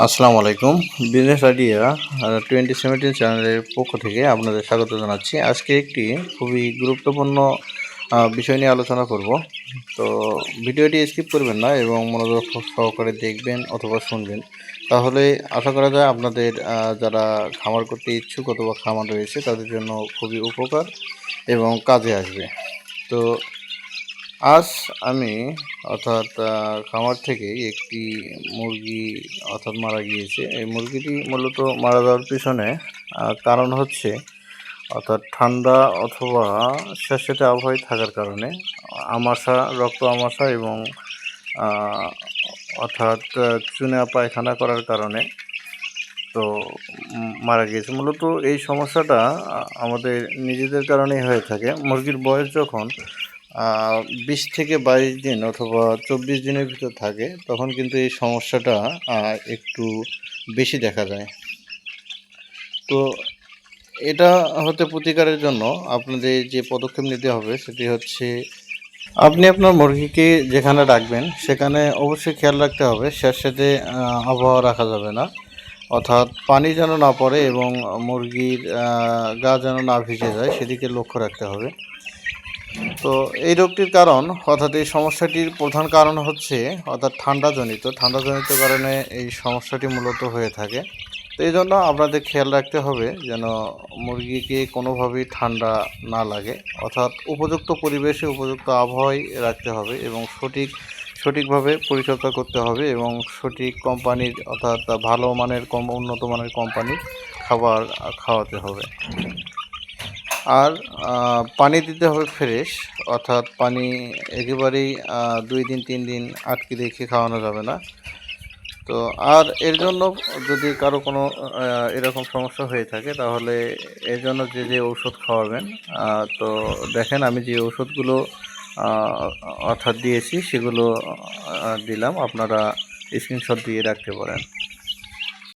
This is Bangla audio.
আসসালামু আলাইকুম। বিজনেস আইডিয়া 2017 চ্যানেলের পক্ষ থেকে আপনাদের স্বাগত জানাচ্ছি। আজকে একটি খুবই গুরুত্বপূর্ণ বিষয় নিয়ে আলোচনা করব। তো ভিডিওটি স্কিপ করবেন না এবং মনোযোগ সহকারে দেখবেন অথবা শুনবেন। তাহলে আশা করা যায় আপনাদের যারা খামার করতে ইচ্ছুক অথবা খামার রয়েছে তাদের জন্য খুবই উপকার এবং কাজে আসবে। তো আজ আমি খামার থেকে একটি মুরগি মারা গিয়েছে। এই মুরগিটি মূলত মারা যাওয়ার পিছনে কারণ হচ্ছে ঠান্ডা অথবা স্যাঁতসেঁতে আবহাওয়ায় থাকার কারণে আমাশা, রক্ত আমাশা এবং আ চুনা পায়খানা করার কারণে তো মারা গিয়েছে। মূলত এই সমস্যাটা আমাদের নিজেদের কারণেই হয়ে থাকে। মুরগির বয়স যখন 20 থেকে 22 দিন অথবা 24 দিনের ভিতর থাকে তখন কিন্তু এই সমস্যাটা একটু বেশি দেখা যায়। তো এটা হতে প্রতিকারের জন্য আপনাদের যে পদক্ষেপ নিতে হবে সেটি হচ্ছে আপনি আপনার মুরগিকে যেখানে রাখবেন সেখানে অবশ্যই খেয়াল রাখতে হবে স্যাঁতসেঁতে আবহাওয়া রাখা যাবে না। অর্থাৎ পানি যেন না পড়ে এবং মুরগির গা যেন না ভিজে যায় সেদিকে লক্ষ্য রাখতে হবে। তো এই রোগটির কারণ এই সমস্যাটির প্রধান কারণ হচ্ছে ঠান্ডাজনিত কারণে এই সমস্যাটি মূলত হয়ে থাকে। তো এই জন্য আপনাদের খেয়াল রাখতে হবে যেন মুরগিকে কোনোভাবেই ঠান্ডা না লাগে, উপযুক্ত পরিবেশে উপযুক্ত আবহাওয়ায় রাখতে হবে এবং সঠিকভাবে পরিচর্যা করতে হবে এবং সঠিক কোম্পানির ভালো মানের উন্নত মানের কোম্পানির খাবার খাওয়াতে হবে। আর পানি দিতে হবে ফ্রেশ, পানি একেবারেই 2 দিন 3 দিন আটকে রেখে খাওয়ানো যাবে না। তো আর এর জন্য যদি কারো কোনো এরকম সমস্যা হয়ে থাকে তাহলে এর জন্য যে ঔষধ খাওয়াবেন তো দেখেন আমি যে ঔষধগুলো দিয়েছি সেগুলো দিলাম, আপনারা স্ক্রিনশট দিয়ে রাখতে পারেন।